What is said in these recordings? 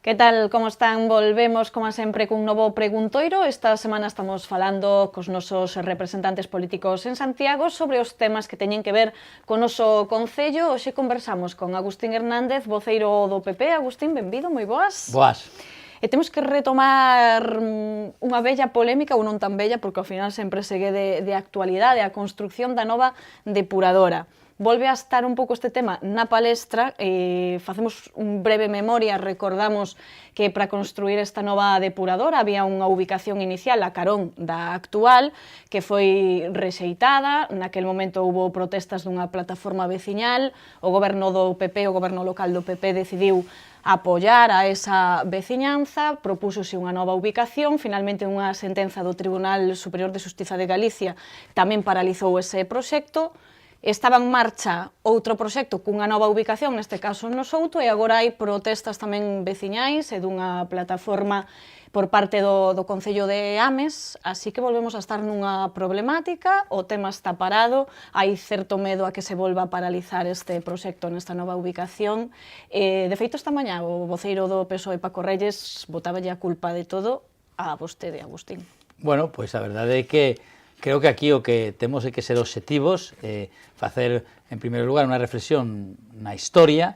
Que tal, como están? Volvemos, como sempre, cun novo preguntoiro. Esta semana estamos falando cos nosos representantes políticos en Santiago sobre os temas que teñen que ver co noso concello. Hoxe conversamos con Agustín Hernández, voceiro do PP. Agustín, benvido, moi boas. Boas. E temos que retomar unha bella polémica, ou non tan bella, porque ao final sempre segue de actualidade, a construcción da nova depuradora. Volve a estar un pouco este tema na palestra, facemos un breve memoria, recordamos que para construir esta nova depuradora había unha ubicación inicial a carón da actual, que foi rexeitada, naquel momento houve protestas dunha plataforma veciñal, o goberno do PP, o goberno local do PP decidiu apoiar a esa veciñanza, propúxose unha nova ubicación, finalmente unha sentenza do Tribunal Superior de Xustiza de Galicia tamén paralizou ese proxecto. Estaba en marcha outro proxecto cunha nova ubicación, neste caso no Souto, e agora hai protestas tamén veciñais e dunha plataforma por parte do Concello de Ames, así que volvemos a estar nunha problemática, o tema está parado, hai certo medo a que se volva a paralizar este proxecto nesta nova ubicación. De feito, esta mañá o voceiro do PSOE, Paco Reyes, botáballe a culpa de todo a vostede, Agustín. Bueno, pois a verdade é que creo que aquí o que temos é que ser obxectivos, facer, en primeiro lugar, unha reflexión na historia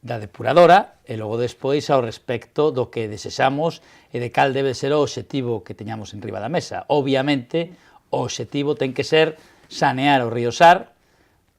da depuradora e logo despois ao respecto do que desexamos e de cal debe ser o obxectivo que teñamos en riba da mesa. Obviamente, o obxectivo ten que ser sanear o río Sar.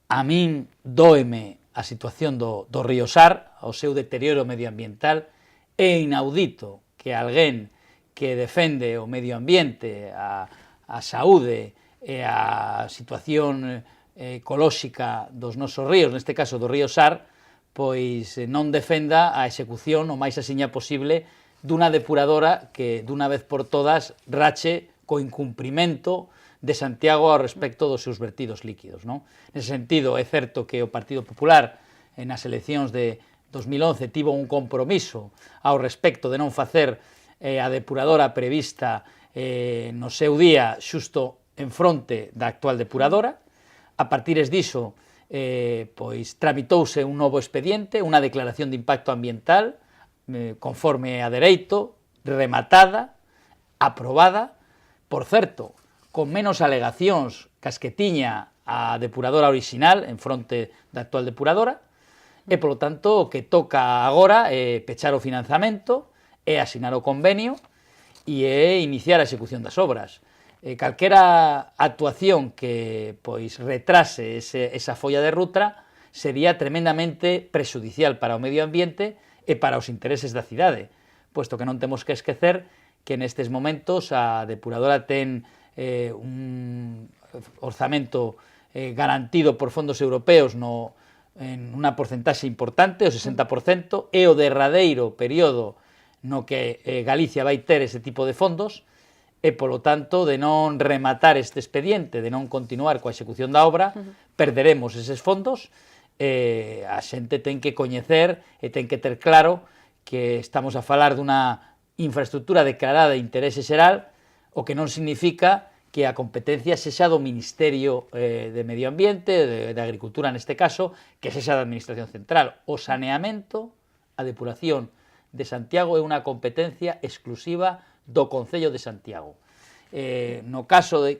A min dóeme a situación do río Sar, o seu deterioro medioambiental. É inaudito que alguén que defende o medio ambiente, a saúde e a situación ecolóxica dos nosos ríos, neste caso do río Sar, pois non defenda a execución o máis asiña posible dunha depuradora que, dunha vez por todas, rache co incumprimento de Santiago ao respecto dos seus vertidos líquidos, non? Nese sentido, é certo que o Partido Popular, nas eleccións de 2011, tivo un compromiso ao respecto de non facer a depuradora prevista no seu día xusto en fronte da actual depuradora. A partires diso, pois tramitouse un novo expediente, unha declaración de impacto ambiental conforme a dereito, rematada, aprobada, por certo, con menos alegacións cas que tiña a depuradora orixinal en fronte da actual depuradora, e, polo tanto, o que toca agora é pechar o financiamento, é asinar o convenio e é iniciar a execución das obras. Calquera actuación que pois retrase esa folla de ruta sería tremendamente prexudicial para o medio ambiente e para os intereses da cidade, posto que non temos que esquecer que nestes momentos a depuradora ten un orzamento garantido por fondos europeos en unha porcentaxe importante, o 60%, é o derradeiro período no que Galicia vai ter ese tipo de fondos, e, polo tanto, de non rematar este expediente, de non continuar coa execución da obra, perderemos eses fondos. A xente ten que coñecer e ten que ter claro que estamos a falar dunha infraestructura declarada de interese xeral, o que non significa que a competencia sexa do Ministerio de Medio Ambiente, de Agricultura neste caso, que sexa da Administración Central. O saneamento, a depuración de Santiago é unha competencia exclusiva do Concello de Santiago. No caso de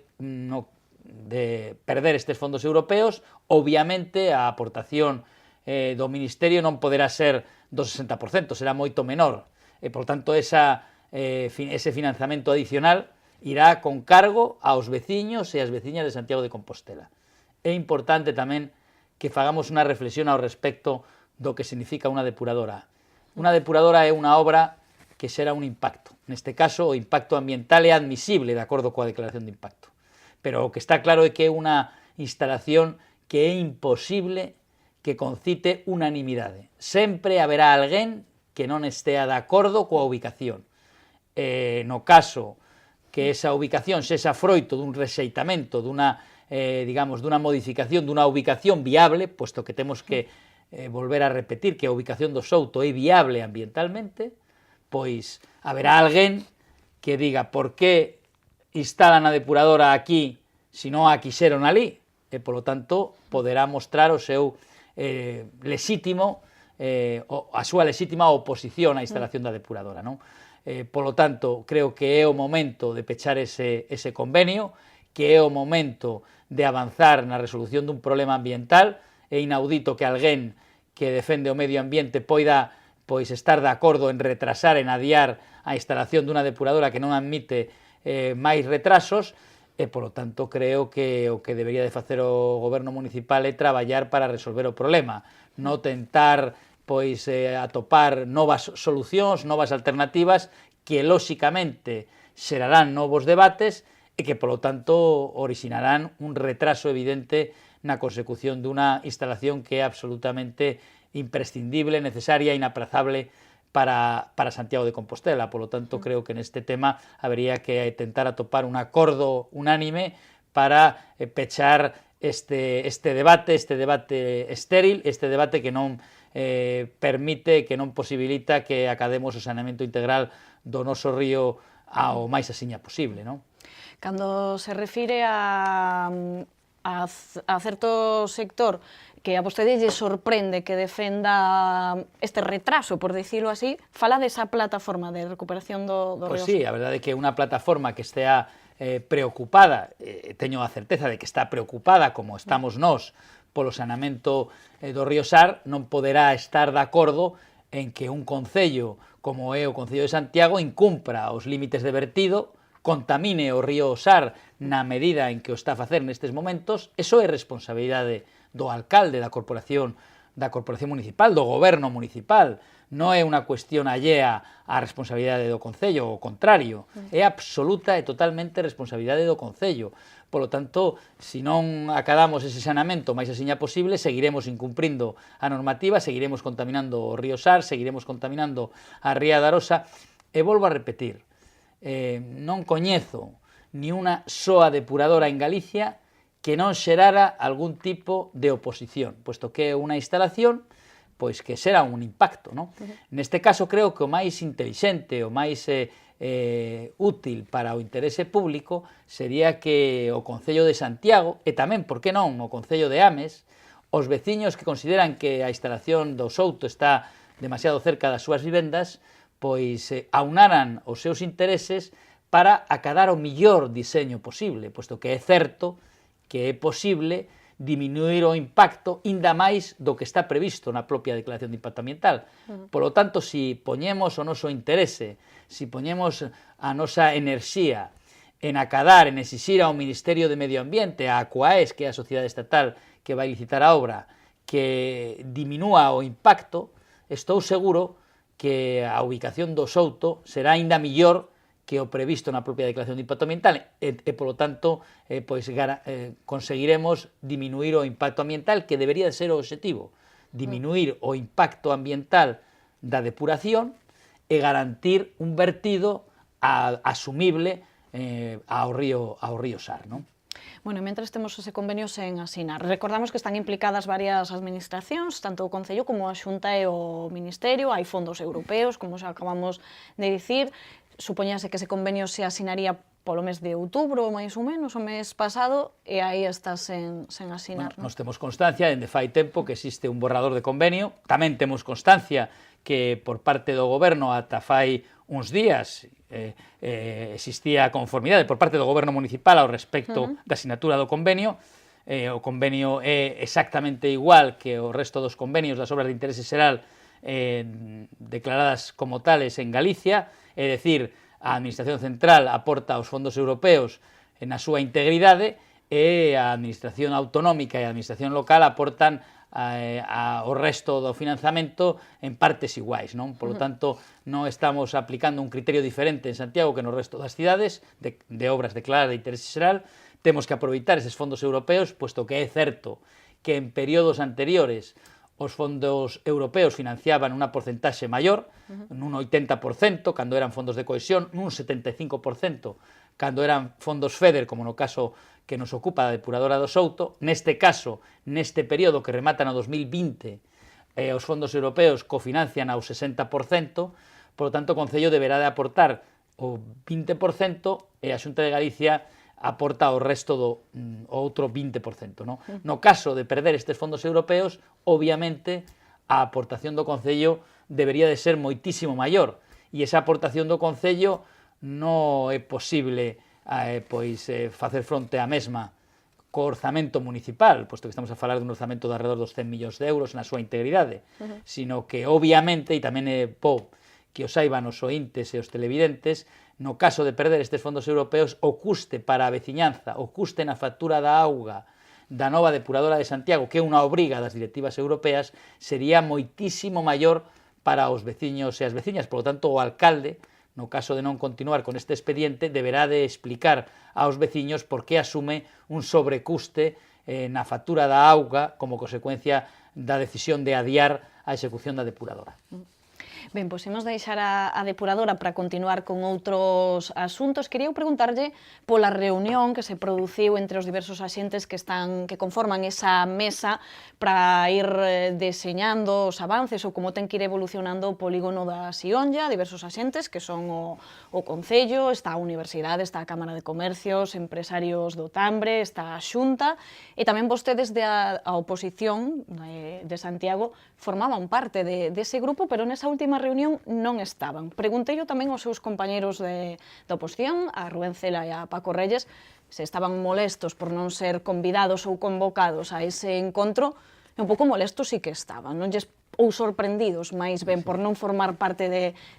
perder estes fondos europeos, obviamente a aportación do Ministerio non poderá ser do 60%, será moito menor, e, por tanto, ese financiamento adicional irá con cargo aos veciños e ás veciñas de Santiago de Compostela. É importante tamén que fagamos unha reflexión ao respecto do que significa unha depuradora. Unha depuradora é unha obra que xera un impacto. Neste caso, o impacto ambiental é admisible de acordo coa declaración de impacto. Pero o que está claro é que é unha instalación que é imposible que concite unanimidade. Sempre haberá alguén que non estea de acordo coa ubicación. No caso que esa ubicación sexa froito dun rexeitamento, dunha modificación, dunha ubicación viable, posto que temos que volver a repetir que a ubicación do Souto é viable ambientalmente, pois haberá alguén que diga por que instalan a depuradora aquí se non a quixeron ali, e, polo tanto, poderá mostrar o seu lexítimo a súa lexítima oposición á instalación da depuradora, non? Polo tanto, creo que é o momento de pechar ese convenio, que é o momento de avanzar na resolución dun problema ambiental. É inaudito que alguén que defende o medio ambiente poida estar de acordo en retrasar, en adiar a instalación dunha depuradora que non admite máis retrasos, e, polo tanto, creo que o que debería de facer o goberno municipal é traballar para resolver o problema, non tentar atopar novas solucións, novas alternativas que, lóxicamente, xerarán novos debates e que, polo tanto, orixinarán un retraso evidente na consecución dunha instalación que é absolutamente imprescindible, necesaria e inaprazable para Santiago de Compostela. Polo tanto, creo que neste tema habería que tentar atopar un acordo unánime para pechar este debate estéril, este debate que non permite, que non posibilita que academos o saneamento integral do noso río ao máis asiña posible, non? Cando se refire a certo sector que a vostede lle sorprende que defenda este retraso, por dicilo así, fala desa plataforma de recuperación do río. Pois sí, a verdade é que unha plataforma que estea preocupada, teño a certeza de que está preocupada, como estamos nós, polo saneamento do río Sar, non poderá estar de acordo en que un concello como é o Concello de Santiago incumpra os límites de vertido, contamine o río Sar na medida en que o está a facer nestes momentos. Eso é responsabilidade do alcalde, da corporación municipal, do goberno municipal. Non é unha cuestión allea á responsabilidade do Concello, ao contrario, é absoluta e totalmente responsabilidade do Concello. Polo tanto, se non acadamos ese saneamento máis asiña posible, seguiremos incumprindo a normativa, seguiremos contaminando o río Sar, seguiremos contaminando a ría da Arosa, e volvo a repetir, non coñezo ni unha soa depuradora en Galicia que non xerara algún tipo de oposición, puesto que é unha instalación pois que xera un impacto, non? Neste caso, creo que o máis intelixente, o máis útil para o interese público sería que o Concello de Santiago, e tamén, por que non, o Concello de Ames, os veciños que consideran que a instalación do Souto está demasiado cerca das súas vivendas, pois aunaran os seus intereses para acadar o millor diseño posible, posto que é certo que é posible diminuir o impacto inda máis do que está previsto na propia declaración de impacto ambiental. Por lo tanto, se poñemos o noso interese, se poñemos a nosa enerxía en acadar, en exixir ao Ministerio de Medio Ambiente, a Aquaes, que é a sociedade estatal que vai licitar a obra, que diminúa o impacto, estou seguro que a ubicación do Souto será aínda millor que o previsto na propia declaración de impacto ambiental e polo tanto, conseguiremos diminuir o impacto ambiental, que debería de ser o objetivo, diminuir o impacto ambiental da depuración e garantir un vertido asumible ao río Sar, non? Bueno, mentres temos ese convenio sen asinar, recordamos que están implicadas varias administracións, tanto o Concello como a Xunta e o Ministerio, hai fondos europeos, como xa acabamos de dicir. Supoñase que ese convenio se asinaría polo mes de outubro, máis ou menos, o mes pasado, e aí está sen asinar. Bueno, nos temos constancia, dende fai tempo, que existe un borrador de convenio. Tamén temos constancia que por parte do goberno ata fai uns días existía conformidade por parte do goberno municipal ao respecto da asinatura do convenio. O convenio é exactamente igual que o resto dos convenios das obras de interese xeral declaradas como tales en Galicia, é dicir, a Administración Central aporta os fondos europeos na súa integridade e a Administración Autonómica e a Administración Local aportan o resto do financiamento en partes iguais, non? Por lo tanto, non estamos aplicando un criterio diferente en Santiago que no resto das cidades de obras declaradas de interese xeral. Temos que aproveitar eses fondos europeos, puesto que é certo que en períodos anteriores os fondos europeos financiaban unha porcentaxe maior, nun 80%, cando eran fondos de cohesión, nun 75%, cando eran fondos FEDER, como no caso que nos ocupa a depuradora do Souto. Neste caso, neste período que remata no 2020, os fondos europeos cofinancian ao 60%, por lo tanto, o Concello deberá de aportar o 20% e a Xunta de Galicia aporta o resto do outro 20%. No caso de perder estes fondos europeos, obviamente, a aportación do Concello debería de ser moitísimo maior, e esa aportación do Concello non é posible facer fronte á mesma co orzamento municipal, posto que estamos a falar dun orzamento de alrededor dos 100 millóns de euros na súa integridade, sino que obviamente, e tamén é bo que o saiban os ointes e os televidentes, no caso de perder estes fondos europeos, o custe para a veciñanza, o custe na factura da auga da nova depuradora de Santiago, que é unha obriga das directivas europeas, sería moitísimo maior para os veciños e as veciñas. Por lo tanto, o alcalde, no caso de non continuar con este expediente, deberá de explicar aos veciños por que asume un sobrecuste na factura da auga como consecuencia da decisión de adiar a execución da depuradora. Ben, pois imos deixar a depuradora para continuar con outros asuntos. Quería preguntarlle pola reunión que se produciu entre os diversos axentes que conforman esa mesa para ir deseñando os avances ou como ten que ir evolucionando o polígono da Sionlla, diversos axentes que son o Concello, está a Universidade, está a Cámara de Comercios, empresarios do Tambre, está a Xunta, e tamén vostedes da oposición de Santiago formaban parte dese grupo, pero nesa última reunión non estaban. Preguntei tamén aos seus compañeros da oposición, a Rubén Cela e a Paco Reyes, se estaban molestos por non ser convidados ou convocados a ese encontro, e un pouco molestos sí que estaban, ou sorprendidos, máis ben, por non formar parte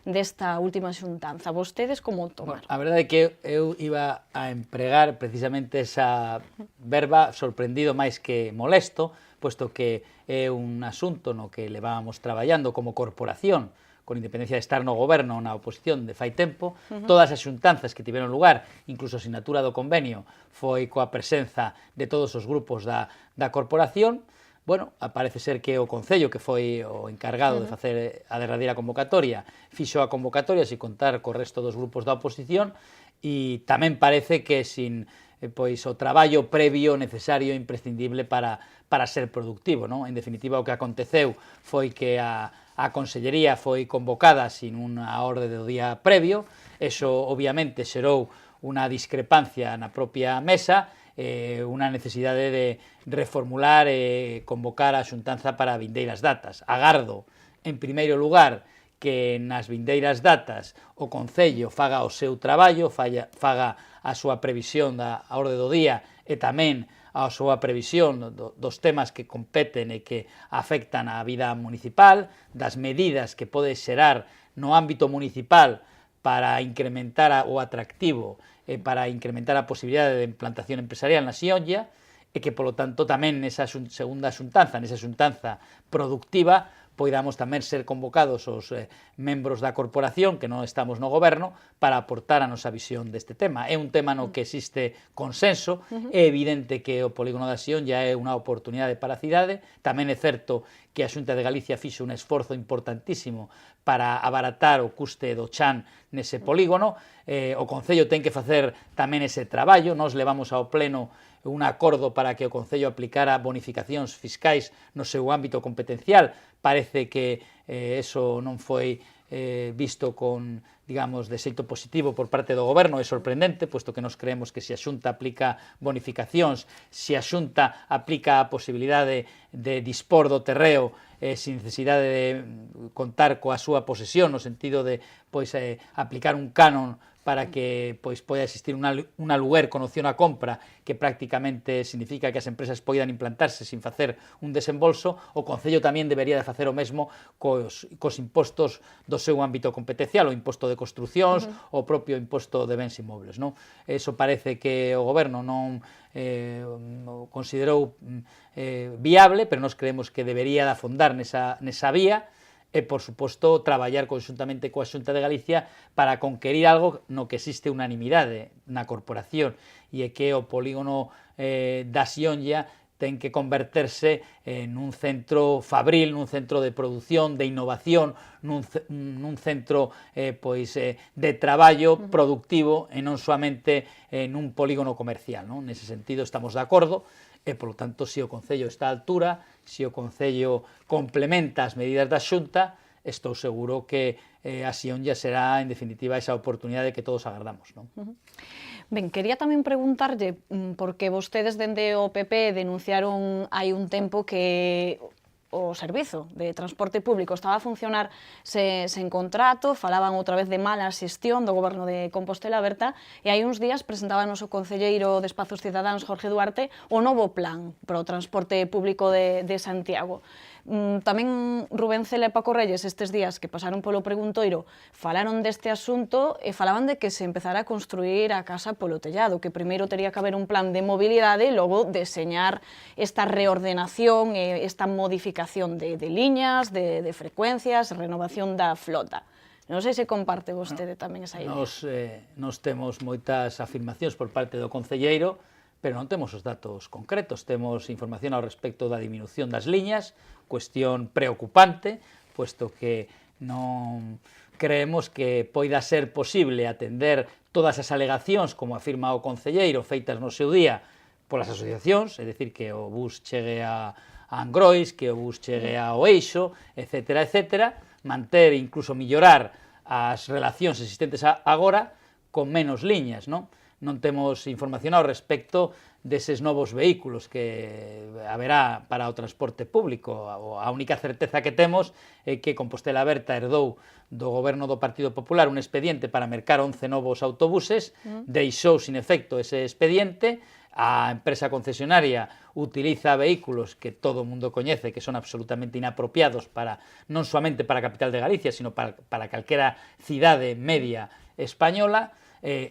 desta última xuntanza. Vostedes como tomaron? A verdade é que eu iba a empregar precisamente esa verba sorprendido máis que molesto, posto que é un asunto no que levábamos traballando como corporación, con independencia de estar no goberno ou na oposición de fai tempo. Todas as xuntanzas que tiveron lugar, incluso a sinatura do convenio, foi coa presenza de todos os grupos da corporación. Bueno, parece ser que o Concello, que foi o encargado de facer a derradeira convocatoria, fixo a convocatoria sin contar co resto dos grupos da oposición, e tamén parece que sin o traballo previo necesario e imprescindible para ser productivo, non? En definitiva, o que aconteceu foi que a Consellería foi convocada sin unha orde do día previo. Eso obviamente xerou unha discrepancia na propia mesa, unha necesidade de reformular e convocar a xuntanza para vindeiras datas. Agardo, en primeiro lugar, que nas vindeiras datas o Concello faga o seu traballo, faga a súa previsión da orde do día e tamén a súa previsión dos temas que competen e que afectan á vida municipal, das medidas que pode xerar no ámbito municipal para incrementar o atractivo e para incrementar a posibilidade de implantación empresarial na Sionlla, e que, polo tanto, tamén nesa segunda xuntanza, nesa xuntanza productiva, poidamos tamén ser convocados os membros da corporación, que non estamos no goberno, para aportar a nosa visión deste tema. É un tema no que existe consenso, é evidente que o polígono da Sionlla é unha oportunidade para a cidade, tamén é certo que a Xunta de Galicia fixo un esforzo importantísimo para abaratar o custe do chan nese polígono. O Concello ten que facer tamén ese traballo. Nós levamos ao pleno un acordo para que o Concello aplicara bonificacións fiscais no seu ámbito competencial. Parece que eso non foi visto con, digamos, de xeito positivo por parte do goberno. É sorprendente, posto que nos creemos que se a Xunta aplica bonificacións, se a Xunta aplica a posibilidade de dispor do terreo sin necesidade de contar coa súa posesión, no sentido de aplicar un canon para que poida existir un aluguer con opción a compra, que prácticamente significa que as empresas poidan implantarse sin facer un desembolso. O Concello tamén debería de facer o mesmo cos impostos do seu ámbito competencial, o imposto de construcións, o propio imposto de bens inmobles, non? Eso parece que o goberno non considerou viable, pero nós creemos que debería de afondar nesa vía, e, por suposto, traballar conxuntamente coa Xunta de Galicia para conquerir algo no que existe unanimidade na corporación, e é que o polígono da Sionlla ten que converterse nun centro fabril, nun centro de produción, de innovación, nun centro de traballo productivo e non soamente nun polígono comercial, non? Nese sentido estamos de acordo, e, polo tanto, se o Concello está á altura, se o Concello complementa as medidas da Xunta, estou seguro que a Sionlla será, en definitiva, esa oportunidade que todos agardamos, non? Ben, quería tamén preguntarlle, porque vostedes dende o PP denunciaron hai un tempo que o servizo de transporte público estaba a funcionar sen contrato, falaban outra vez de mala xestión do goberno de Compostela Aberta, e hai uns días presentábanos o concelleiro de Espazos Cidadáns, Jorge Duarte, o novo plan para o transporte público de Santiago. Tamén Rubén Cela e Paco Reyes estes días que pasaron polo preguntoiro falaron deste asunto e falaban de que se empezara a construir a casa polo tellado, que primeiro teria que haber un plan de mobilidade e logo deseñar esta reordenación e esta modificación de liñas, de frecuencias, renovación da flota. Non sei se comparte vostede tamén esa idea. Nos temos moitas afirmacións por parte do concelleiro, pero non temos os datos concretos. Temos información ao respecto da diminución das liñas, cuestión preocupante, puesto que non creemos que poida ser posible atender todas as alegacións, como afirma o concelleiro, feitas no seu día polas asociacións, é dicir, que o bus chegue a Angrois, que o bus chegue ao Eixo, etcétera, etcétera, manter e incluso mellorar as relacións existentes agora con menos liñas, non? Non temos información ao respecto deses novos vehículos que haberá para o transporte público. A única certeza que temos é que Compostela Aberta herdou do goberno do Partido Popular un expediente para mercar 11 novos autobuses, deixou sin efecto ese expediente, a empresa concesionaria utiliza vehículos que todo o mundo coñece que son absolutamente inapropiados para non somente para a capital de Galicia, sino para calquera cidade media española.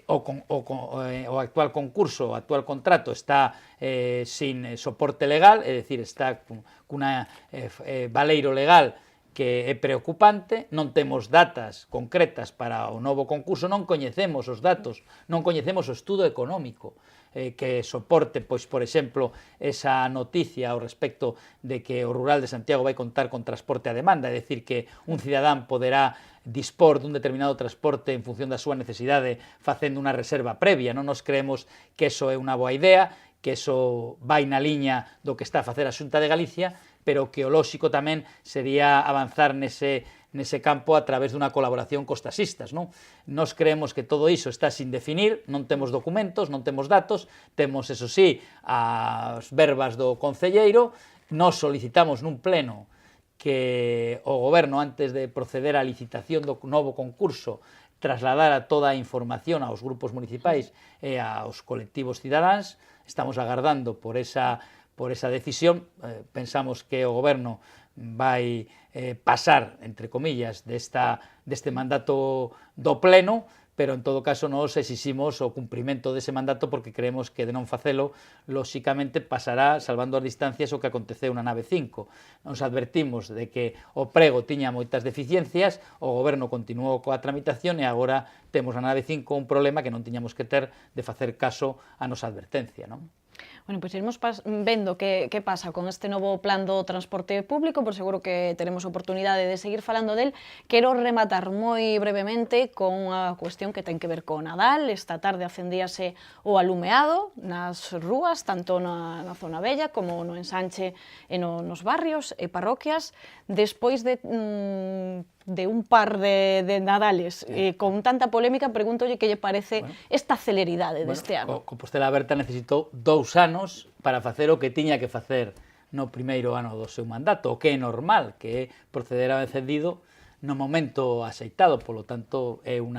O actual concurso, o actual contrato está sin soporte legal, é dicir, está cunha valeiro legal que é preocupante, non temos datas concretas para o novo concurso, non coñecemos os datos, non coñecemos o estudo económico que soporte, pois, por exemplo, esa noticia ao respecto de que o rural de Santiago vai contar con transporte a demanda, é dicir, que un cidadán poderá dispor dun determinado transporte en función da súa necesidade facendo unha reserva previa. Non nos creemos que eso é unha boa idea, que eso vai na liña do que está a facer a Xunta de Galicia, pero que o lóxico tamén sería avanzar nese campo a través dunha colaboración cos taxistas, non? Nos creemos que todo iso está sin definir, non temos documentos, non temos datos, temos, eso sí, as verbas do concelleiro. Nos solicitamos nun pleno que o goberno, antes de proceder á licitación do novo concurso, trasladara toda a información aos grupos municipais e aos colectivos cidadáns. Estamos agardando por esa decisión. Pensamos que o goberno vai pasar, entre comillas, deste mandato do pleno, pero en todo caso nos exiximos o cumprimento dese mandato porque creemos que de non facelo, lóxicamente pasará, salvando as distancias, o que aconteceu na nave 5. Nos advertimos de que o prego tiña moitas deficiencias, o goberno continuou coa tramitación e agora temos na nave 5 un problema que non tiñamos que ter de facer caso á nosa advertencia, non? Bueno, pois iremos vendo que pasa con este novo plan do transporte público, por seguro que teremos oportunidade de seguir falando del. Quero rematar moi brevemente con unha cuestión que ten que ver co Nadal. Esta tarde acendíase o alumeado nas rúas, tanto na zona vella como no ensanche e nos barrios e parroquias, despois de un par de Nadales con tanta polémica. Pregúntolle que lle parece esta celeridade deste ano. Compostela Aberta necesitou 2 anos para facer o que tiña que facer no primeiro ano do seu mandato, o que é normal, que é proceder ao encendido no momento axeitado. Polo tanto, é un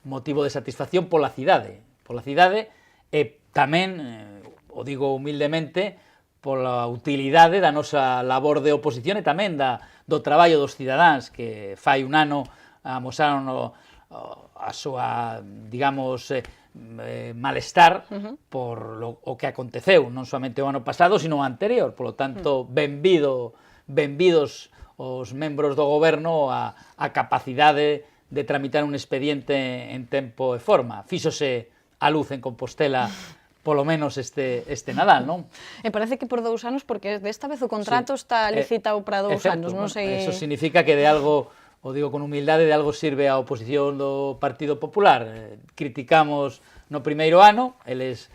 motivo de satisfacción pola cidade e tamén, o digo humildemente, pola utilidade da nosa labor de oposición e tamén do traballo dos cidadáns que fai un ano amosaron a súa, digamos, malestar por o que aconteceu, non somente o ano pasado, sino o anterior. Polo tanto, benvidos os membros do goberno a capacidade de tramitar un expediente en tempo e forma. Fíxose a luz en Compostela polo menos este Nadal, non? E parece que por 2 anos, porque desta vez o contrato está licitado para 2 anos, non sei... Eso significa que de algo, o digo con humildade, de algo sirve a oposición do Partido Popular. Criticamos no primeiro ano, eles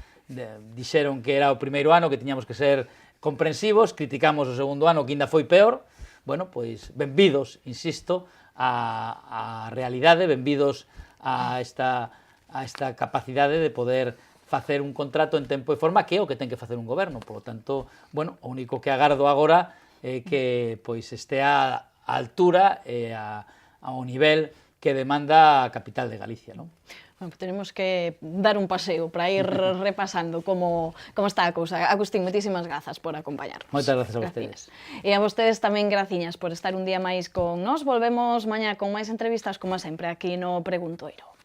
dixeron que era o primeiro ano, que tiñamos que ser comprensivos, criticamos o segundo ano, que ainda foi peor. Bueno, pois, benvidos, insisto, a realidade, benvidos a esta capacidade de poder facer un contrato en tempo e forma, que é o que ten que facer un goberno. Por lo tanto, bueno, o único que agardo agora que pois estea á altura e ao nivel que demanda a capital de Galicia, non? Bueno, tenemos que dar un paseo para ir repasando como está a cousa. Agustín, moitísimas grazas por acompañarnos. Moitas grazas a vostedes. E a vostedes tamén graciñas por estar un día máis con nós. Volvemos mañá con máis entrevistas, como sempre, aquí no Preguntoiro.